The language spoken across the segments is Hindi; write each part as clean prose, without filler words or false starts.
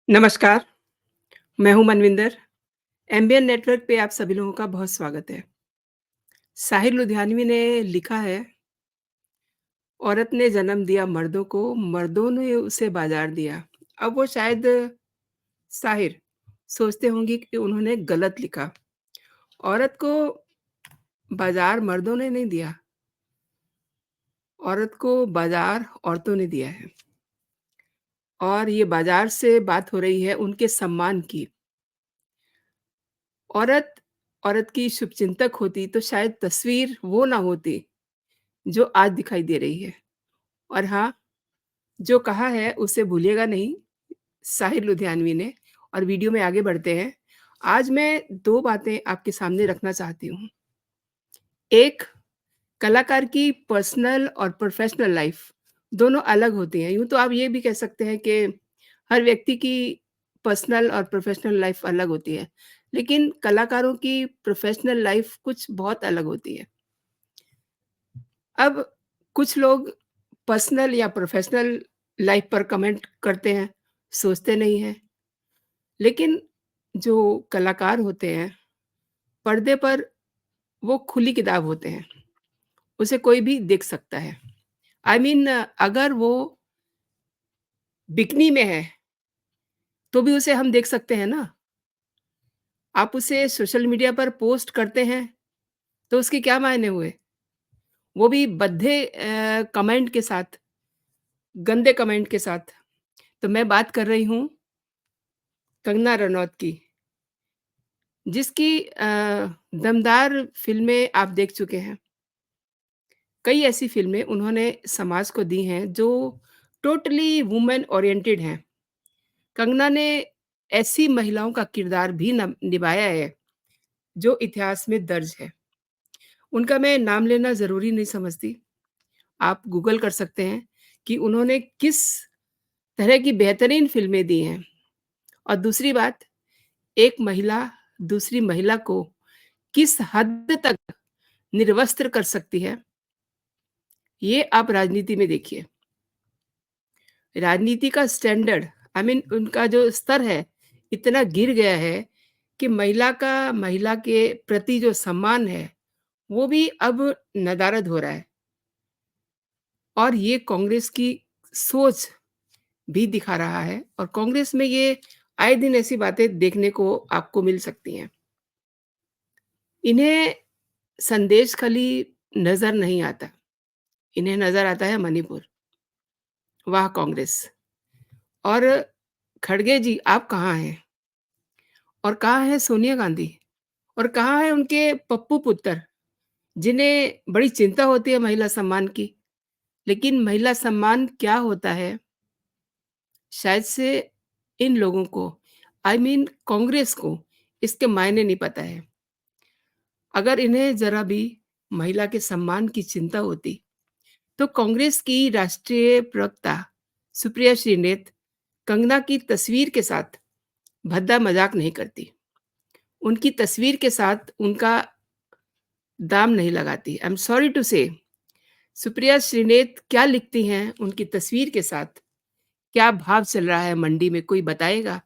नमस्कार, मैं हूँ मनविंदर। एमबीएन नेटवर्क पे आप सभी लोगों का बहुत स्वागत है। साहिर लुधियानवी ने लिखा है, औरत ने जन्म दिया मर्दों को, मर्दों ने उसे बाज़ार दिया। अब वो शायद साहिर सोचते होंगे कि उन्होंने गलत लिखा। औरत को बाज़ार मर्दों ने नहीं दिया, औरत को बाज़ार औरतों ने दिया है। और ये बाज़ार से बात हो रही है उनके सम्मान की। औरत औरत की शुभचिंतक होती तो शायद तस्वीर वो ना होती जो आज दिखाई दे रही है। और हाँ, जो कहा है उसे भूलिएगा नहीं, साहिर लुधियानवी ने। और वीडियो में आगे बढ़ते हैं। आज मैं 2 बातें आपके सामने रखना चाहती हूँ। एक, कलाकार की पर्सनल और प्रोफ़ेशनल लाइफ़ दोनों अलग होती हैं। यूँ तो आप ये भी कह सकते हैं कि हर व्यक्ति की पर्सनल और प्रोफ़ेशनल लाइफ़ अलग होती है। लेकिन कलाकारों की प्रोफ़ेशनल लाइफ़ कुछ बहुत अलग होती है। अब कुछ लोग पर्सनल या प्रोफ़ेशनल लाइफ़ पर कमेंट करते हैं, सोचते नहीं हैं। लेकिन जो कलाकार होते हैं, पर्दे पर वो खुली किताब होते हैं, उसे कोई भी देख सकता है। आई मीन अगर वो बिकिनी में है, तो भी उसे हम देख सकते हैं ना। आप उसे सोशल मीडिया पर पोस्ट करते हैं, तो उसके क्या मायने हुए? वो भी भद्दे कमेंट के साथ, गंदे कमेंट के साथ। तो मैं बात कर रही हूँ कंगना रनौत की। जिसकी दमदार फ़िल्में आप देख चुके हैं। कई ऐसी फ़िल्में उन्होंने समाज को दी हैं जो टोटली वुमेन ओरिएंटेड हैं। कंगना ने ऐसी महिलाओं का किरदार भी निभाया है जो इतिहास में दर्ज है। उनका मैं नाम लेना ज़रूरी नहीं समझती। आप गूगल कर सकते हैं कि उन्होंने किस तरह की बेहतरीन फ़िल्में दी हैं। और दूसरी बात, एक महिला दूसरी महिला को किस हद तक निर्वस्त्र कर सकती है, ये आप राजनीति में देखिए। राजनीति का स्टैंडर्ड, आई मीन उनका जो स्तर है, इतना गिर गया है कि महिला के प्रति जो सम्मान है, वो भी अब नदारद हो रहा है। और ये कांग्रेस की सोच भी दिखा रहा है और कांग्रेस में ये आए दिन ऐसी बातें देखने को आपको मिल सकती हैं। इन्हें संदेश खाली नज़र नहीं आता, इन्हें नज़र आता है मणिपुर। वाह कांग्रेस! और खड़गे जी आप कहाँ हैं? और कहाँ है सोनिया गांधी? और कहाँ है उनके पप्पू पुत्र, जिन्हें बड़ी चिंता होती है महिला सम्मान की। लेकिन महिला सम्मान क्या होता है, शायद से इन लोगों को, आई मीन कांग्रेस को, इसके मायने नहीं पता है। अगर इन्हें ज़रा भी महिला के सम्मान की चिंता होती, तो कांग्रेस की राष्ट्रीय प्रवक्ता सुप्रिया श्रीनेत कंगना की तस्वीर के साथ भद्दा मज़ाक नहीं करती। उनकी तस्वीर के साथ उनका दाम नहीं लगाती। आई एम सॉरी टू से, सुप्रिया श्रीनेत क्या लिखती हैं उनकी तस्वीर के साथ? क्या भाव चल रहा है मंडी में, कोई बताएगा?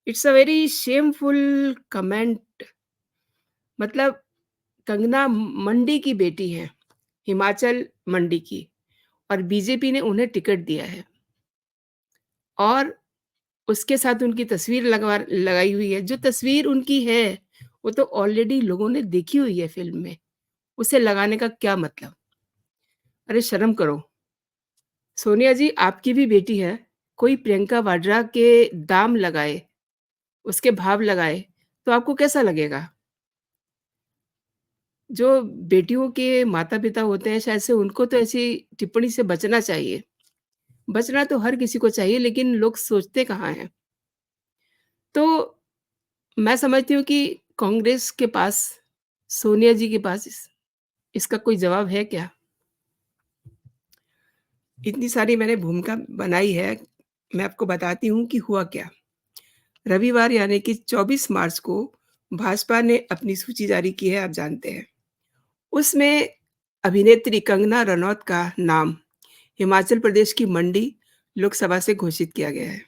It's a very shameful comment. मतलब कंगना मंडी की बेटी हैं, हिमाचल मंडी की, और बीजेपी ने उन्हें टिकट दिया है और उसके साथ उनकी तस्वीर लगाई हुई है। जो तस्वीर उनकी है, वो तो ऑलरेडी लोगों ने देखी हुई है फ़िल्म में। उसे लगाने का क्या मतलब? अरे शर्म करो। सोनिया जी आपकी भी बेटी है, कोई प्रियंका वाड्रा के दाम लगाए, उसके भाव लगाए, तो आपको कैसा लगेगा? जो बेटियों के माता-पिता होते हैं, शायद से उनको तो ऐसी टिप्पणी से बचना चाहिए। बचना तो हर किसी को चाहिए, लेकिन लोग सोचते कहाँ हैं? तो मैं समझती हूँ कि कांग्रेस के पास, सोनिया जी के पास इसका कोई जवाब है क्या? इतनी सारी मैंने भूमिका बनाई है, मैं आपको बताती हूँ कि हुआ क्या। रविवार यानी कि 24 मार्च को भाजपा ने अपनी सूची जारी की है, आप जानते हैं। उसमें अभिनेत्री कंगना रनौत का नाम हिमाचल प्रदेश की मंडी लोकसभा से घोषित किया गया है।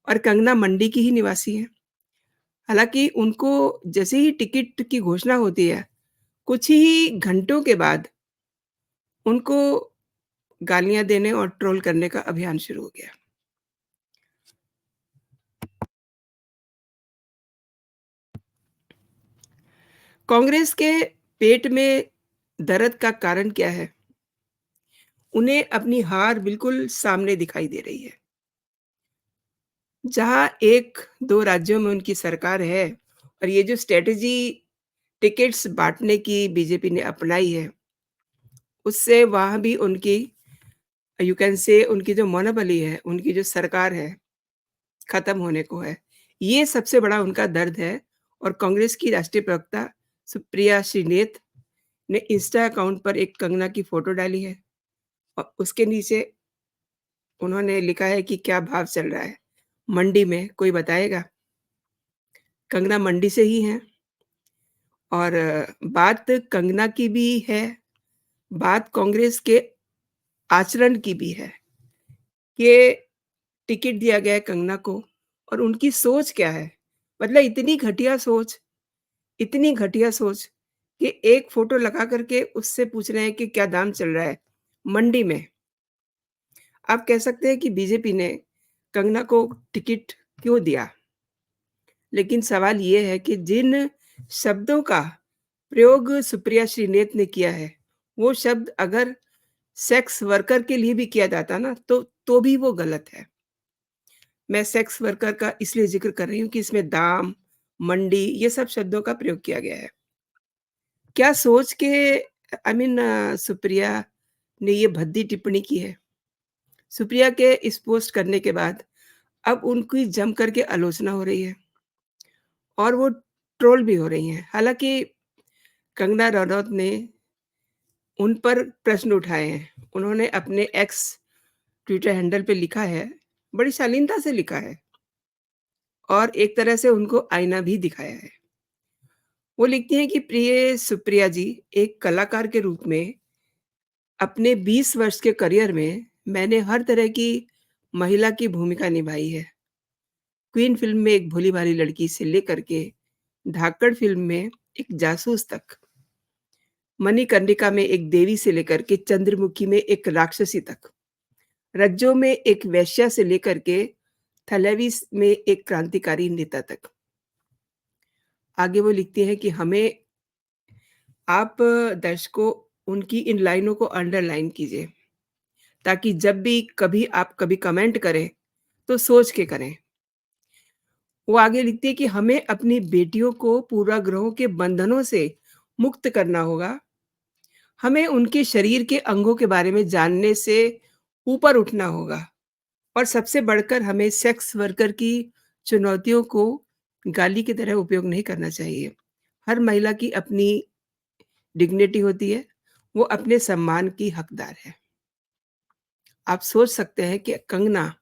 और कंगना मंडी की ही निवासी हैं। हालाँकि उनको जैसे ही टिकट की घोषणा होती है, कुछ ही घंटों के बाद उनको गालियाँ देने और ट्रोल करने का अभियान शुरू हो गया। कांग्रेस के पेट में दर्द का कारण क्या है? उन्हें अपनी हार बिल्कुल सामने दिखाई दे रही है। जहाँ 1-2 राज्यों में उनकी सरकार है और ये जो स्ट्रैटेजी टिकट्स बाँटने की बीजेपी ने अपनाई है, उससे वहाँ भी उनकी यू कैन से उनकी जो मोनोपोली है, उनकी जो सरकार है, खत्म होने को है। ये सबसे बड़ा उनका दर्द है और कांग्रेस की राष्ट्रीय प्रवक्ता सुप्रिया श्रीनेत ने इंस्टा अकाउंट पर एक कंगना की फ़ोटो डाली है और उसके नीचे उन्होंने लिखा है कि क्या भाव चल रहा है? मंडी में कोई बताएगा? कंगना मंडी से ही हैं और बात कंगना की भी है, बात कांग्रेस के आचरण की भी है कि टिकट दिया गया है कंगना को और उनकी सोच क्या है? मतलब इतनी घटिया सोच कि एक फ़ोटो लगा कर के उससे पूछ रहे हैं कि क्या दाम चल रहा है मंडी में। आप कह सकते हैं कि बीजेपी ने कंगना को टिकट क्यों दिया? लेकिन सवाल ये है कि जिन शब्दों का प्रयोग सुप्रिया श्रीनेत ने किया है, वो शब्द अगर सेक्स वर्कर के लिए भी किया जाता ना, तो भी वो गलत है। मैं सेक्स वर्कर का इसलिए ज़िक्र कर रही हूँ कि इसमें दाम, मंडी ये सब शब्दों का प्रयोग किया गया है। क्या सोच के सुप्रिया ने ये भद्दी टिप्पणी की है। सुप्रिया के इस पोस्ट करने के बाद अब उनकी जम कर के आलोचना हो रही है और वो ट्रोल भी हो रही हैं। हालाँकि कंगना रनौत ने उन पर प्रश्न उठाए हैं। उन्होंने अपने एक्स ट्विटर हैंडल पे लिखा है, बड़ी शालीनता से लिखा है और एक तरह से उनको आईना भी दिखाया है। वो लिखती हैं कि प्रिय सुप्रिया जी, एक कलाकार के रूप में अपने 20 वर्ष के करियर में मैंने हर तरह की महिला की भूमिका निभाई है। क्वीन फ़िल्म में एक भोली-भाली लड़की से लेकर के धाकड़ फ़िल्म में एक जासूस तक, मणिकर्णिका में एक देवी से लेकर के चंद्रमुखी में एक राक्षसी तक, रज्जो में एक वेश्या से लेकर के थलेवीस में एक क्रांतिकारी नेता तक। आगे वो लिखती हैं कि हमें आप दर्शकों उनकी इन लाइनों को अंडरलाइन कीजिए, ताकि जब भी कभी आप कभी कमेंट करें, तो सोच के करें। वो आगे लिखती है कि हमें अपनी बेटियों को पूर्वाग्रहों के बंधनों से मुक्त करना होगा। हमें उनके शरीर के अंगों के बारे में जानने से ऊपर उठना होगा और सबसे बढ़कर हमें सेक्स वर्कर की चुनौतियों को गाली की तरह उपयोग नहीं करना चाहिए। हर महिला की अपनी डिग्निटी होती है, वो अपने सम्मान की हकदार है। आप सोच सकते हैं कि कंगना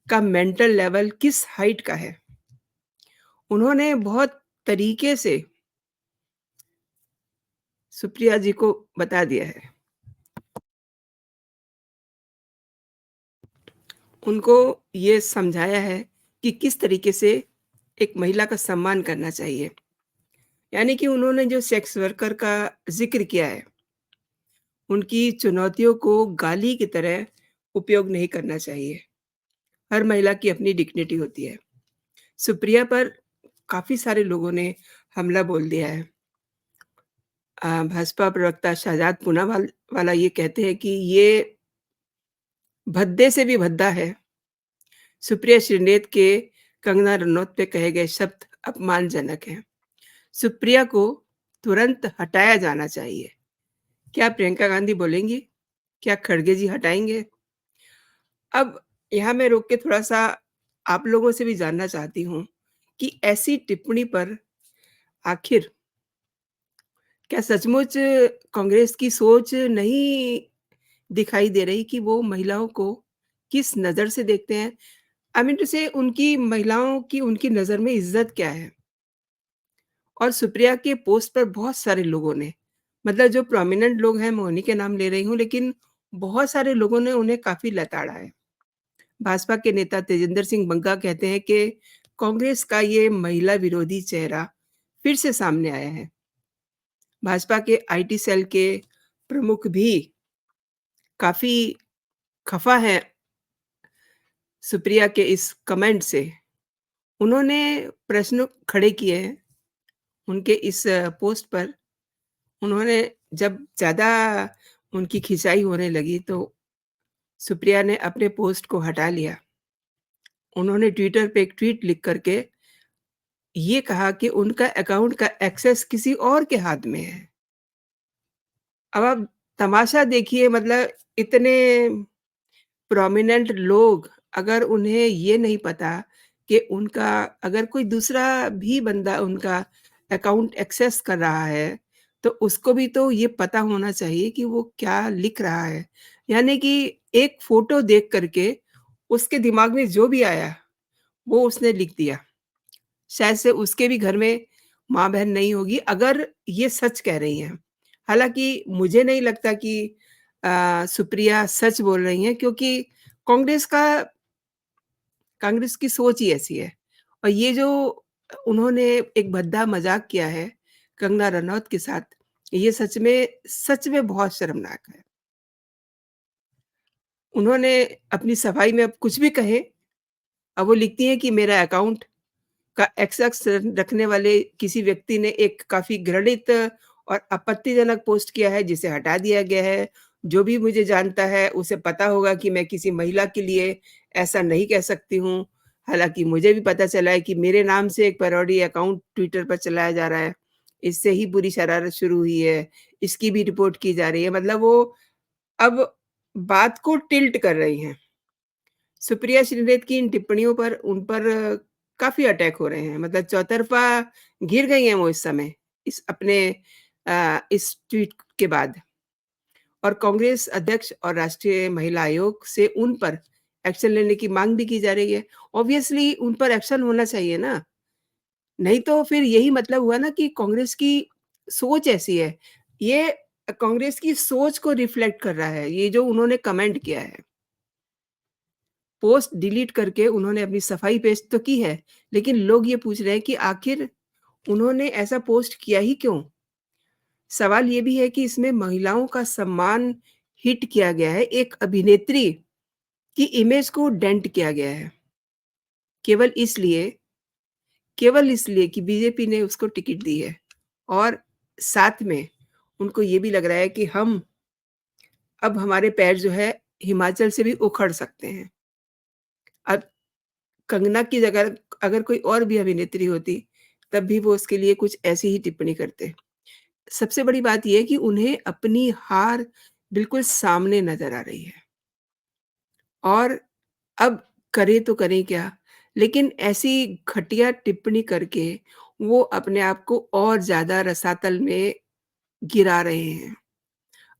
का मेंटल लेवल किस हाइट का है। उन्होंने बहुत तरीके से सुप्रिया जी को बता दिया है। उनको ये समझाया है कि किस तरीके से एक महिला का सम्मान करना चाहिए। यानी कि उन्होंने जो सेक्स वर्कर का ज़िक्र किया है, उनकी चुनौतियों को गाली की तरह उपयोग नहीं करना चाहिए। हर महिला की अपनी डिग्निटी होती है। सुप्रिया पर काफ़ी सारे लोगों ने हमला बोल दिया है। भाजपा प्रवक्ता शाहजाद पूनावाला ये कहते हैं कि ये भद्दे से भी भद्दा है। सुप्रिया श्रीनेत के कंगना रनौत पे कहे गए शब्द अपमानजनक हैं। सुप्रिया को तुरंत हटाया जाना चाहिए। क्या प्रियंका गांधी बोलेंगी? क्या खड़गे जी हटाएँगे? अब यहाँ मैं रोक के थोड़ा-सा आप लोगों से भी जानना चाहती हूँ कि ऐसी टिप्पणी पर आखिर क्या सचमुच कांग्रेस की सोच नहीं दिखाई दे रही कि वो महिलाओं को किस नज़र से देखते हैं? टू से उनकी महिलाओं की उनकी नज़र में इज़्ज़त क्या है? और सुप्रिया के पोस्ट पर बहुत सारे लोगों ने मतलब जो प्रोमिनेंट लोग हैं मैं उन्हीं के नाम ले रही हूँ, लेकिन बहुत सारे लोगों ने उन्हें काफ़ी लताड़ा है। भाजपा के नेता तेजिंदर सिंह बंगा कहते हैं कि कांग्रेस का ये महिला विरोधी चेहरा फिर से सामने आया है। भाजपा के आईटी सेल के प्रमुख भी काफ़ी खफ़ा हैं सुप्रिया के इस कमेंट से। उन्होंने प्रश्न खड़े किए हैं उनके इस पोस्ट पर। उन्होंने जब ज़्यादा उनकी खिंचाई होने लगी तो सुप्रिया ने अपने पोस्ट को हटा लिया। उन्होंने ट्विटर पे एक ट्वीट लिख कर के ये कहा कि उनका अकाउंट का एक्सेस किसी और के हाथ में है। अब आप तमाशा देखिए, मतलब इतने प्रोमिनेंट लोग, अगर उन्हें ये नहीं पता कि उनका अगर कोई दूसरा भी बंदा उनका अकाउंट एक्सेस कर रहा है, तो उसको भी तो ये पता होना चाहिए कि वो क्या लिख रहा है। यानी कि एक फ़ोटो देख कर के उसके दिमाग में जो भी आया, वो उसने लिख दिया। शायद से उसके भी घर में माँ-बहन नहीं होगी, अगर ये सच कह रही हैं। हालाँकि मुझे नहीं लगता कि सुप्रिया सच बोल रही हैं, क्योंकि कांग्रेस का कांग्रेस की सोच ही ऐसी है। और ये जो उन्होंने एक भद्दा मज़ाक किया है कंगना रनौत के साथ, ये सच में बहुत शर्मनाक है। उन्होंने अपनी सफाई में अब कुछ भी कहें, अब वो लिखती हैं कि मेरा अकाउंट का एक्सेस रखने वाले किसी व्यक्ति ने एक काफ़ी घृणित और आपत्तिजनक पोस्ट किया है, जिसे हटा दिया गया है। जो भी मुझे जानता है, उसे पता होगा कि मैं किसी महिला के लिए ऐसा नहीं कह सकती हूँ। हालाँकि मुझे भी पता चला है कि मेरे नाम से एक पैरोडी अकाउंट ट्विटर पर चलाया जा रहा है। इससे ही बुरी शरारत शुरू हुई है। इसकी भी रिपोर्ट की जा रही है। मतलब वो अब बात को टिल्ट कर रही हैं। सुप्रिया श्रीनेत की इन टिप्पणियों पर उन पर काफ़ी अटैक हो रहे हैं। मतलब चौतरफा घिर गई हैं वो इस समय, इस अपने इस ट्वीट के बाद। और कांग्रेस अध्यक्ष और राष्ट्रीय महिला आयोग से उन पर एक्शन लेने की माँग भी की जा रही है। ऑब्वियसली उन पर एक्शन होना चाहिए ना, नहीं तो फिर यही मतलब हुआ ना कि कांग्रेस की सोच ऐसी है। ये कांग्रेस की सोच को रिफ्लेक्ट कर रहा है, ये जो उन्होंने कमेंट किया है। पोस्ट डिलीट करके उन्होंने अपनी सफाई पेश तो की है, लेकिन लोग ये पूछ रहे हैं कि आखिर उन्होंने ऐसा पोस्ट किया ही क्यों? सवाल ये भी है कि इसमें महिलाओं का सम्मान हिट किया गया है, एक अभिनेत्री की इमेज को डेंट किया गया है। केवल इसलिए केवल इसलिए कि बीजेपी ने उसको टिकट दी है, और साथ में उनको ये भी लग रहा है कि हम अब हमारे पैर जो है हिमाचल से भी उखड़ सकते हैं। अब कंगना की जगह अगर कोई और भी अभिनेत्री होती, तब भी वो उसके लिए कुछ ऐसी ही टिप्पणी करते। सबसे बड़ी बात ये है कि उन्हें अपनी हार बिल्कुल सामने नज़र आ रही है, और अब करें तो करें क्या? लेकिन ऐसी घटिया टिप्पणी करके वो अपने आप को और ज़्यादा रसातल में गिरा रहे हैं।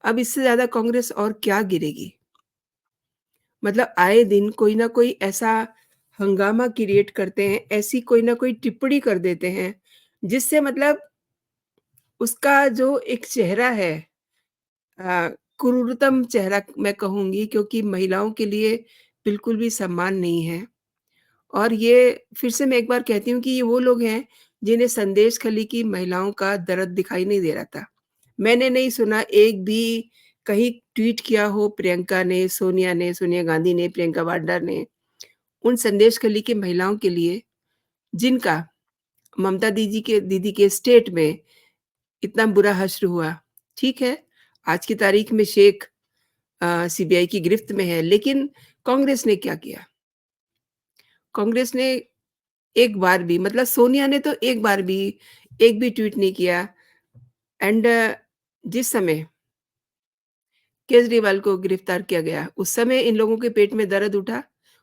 अब इससे ज़्यादा कांग्रेस और क्या गिरेगी? मतलब आए दिन कोई ना कोई ऐसा हंगामा क्रिएट करते हैं, ऐसी कोई ना कोई टिप्पणी कर देते हैं, जिससे मतलब उसका जो एक चेहरा है, क्रूरतम चेहरा मैं कहूँगी, क्योंकि महिलाओं के लिए बिल्कुल भी सम्मान नहीं है। और ये फिर से मैं एक बार कहती हूँ कि ये वो लोग हैं, जिन्हें संदेश खली की महिलाओं का दर्द दिखाई नहीं दे रहा था। मैंने नहीं सुना एक भी कहीं ट्वीट किया हो प्रियंका ने, सोनिया ने, सोनिया गांधी ने, प्रियंका वाड्रा ने, उन संदेश खली की महिलाओं के लिए, जिनका ममता दीदी के स्टेट में इतना बुरा हश्र हुआ। ठीक है, आज की तारीख में शेख सीबीआई की गिरफ्त में है, लेकिन कांग्रेस ने क्या किया? कांग्रेस ने एक बार भी, मतलब सोनिया ने तो एक बार भी, एक भी ट्वीट नहीं किया। एंड जिस समय केजरीवाल को गिरफ्तार किया गया, उस समय इन लोगों के पेट में दर्द उठा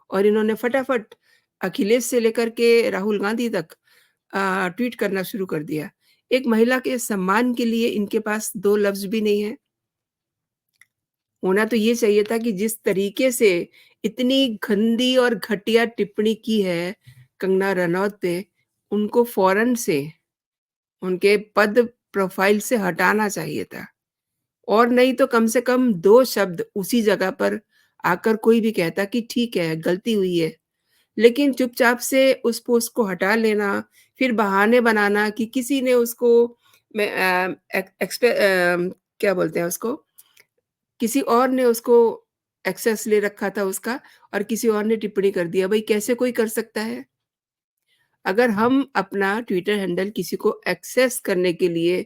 और इन्होंने फटाफट अखिलेश से लेकर के राहुल गांधी तक ट्वीट करना शुरू कर दिया। एक महिला के सम्मान के लिए इनके पास 2 लफ्ज़ भी नहीं है। होना तो ये चाहिए था कि जिस तरीके से इतनी गंदी और घटिया टिप्पणी की है कंगना रनौत पे, उनको फ़ौरन से उनके पद प्रोफ़ाइल से हटाना चाहिए था। और नहीं तो कम से कम 2 शब्द उसी जगह पर आकर कोई भी कहता कि ठीक है, गलती हुई है, लेकिन चुपचाप से उस पोस्ट को हटा लेना, फिर बहाने बनाना कि किसी ने उसको मैं क्या बोलते हैं उसको? किसी और ने उसको एक्सेस ले रखा था उसका और किसी और ने टिप्पणी कर दिया। भई कैसे कोई कर सकता है? अगर हम अपना ट्विटर हैंडल किसी को एक्सेस करने के लिए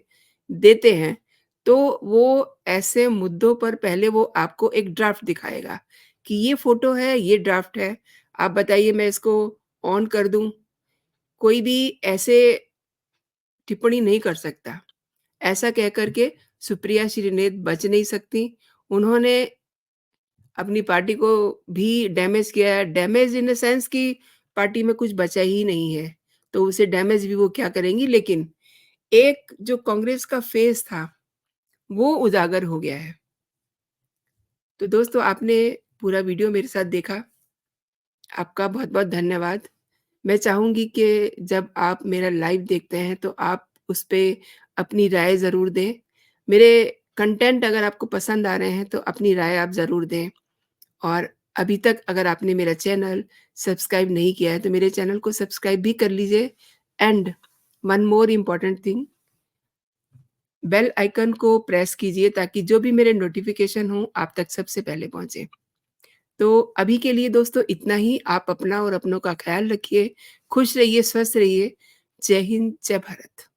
देते हैं, तो वो ऐसे मुद्दों पर पहले वो आपको एक ड्राफ्ट दिखाएगा कि ये फ़ोटो है, ये ड्राफ्ट है। आप बताइए मैं इसको ऑन कर दूँ? कोई भी ऐसे टिप्पणी नहीं कर सकता। ऐसा कह कर के सुप्रिया श्रीनेत बच नहीं सकती। उन्होंने अपनी पार्टी को भी डैमेज किया है, डैमेज इन द सेंस कि पार्टी में कुछ बचा ही नहीं है, तो उसे डैमेज भी वो क्या करेंगी लेकिन एक जो कांग्रेस का फेस था, वो उजागर हो गया है। तो दोस्तों आपने पूरा वीडियो मेरे साथ देखा, आपका बहुत-बहुत धन्यवाद। मैं चाहूँगी कि जब आप मेरा लाइव देखते हैं तो आप उस पे अपनी राय ज़रूर दें। मेरे कंटेंट अगर आपको पसंद आ रहे हैं तो अपनी राय आप ज़रूर दें। और अभी तक अगर आपने मेरा चैनल सब्सक्राइब नहीं किया है, तो मेरे चैनल को सब्सक्राइब भी कर लीजिए and one more important thing bell icon को प्रेस कीजिए ताकि जो भी मेरे नोटिफ़िकेशन हो, आप तक सबसे पहले पहुँचे। तो अभी के लिए दोस्तों इतना ही। आप अपना और अपनों का ख़्याल रखिए, खुश रहिए, स्वस्थ रहिए। जय हिंद, जय भारत।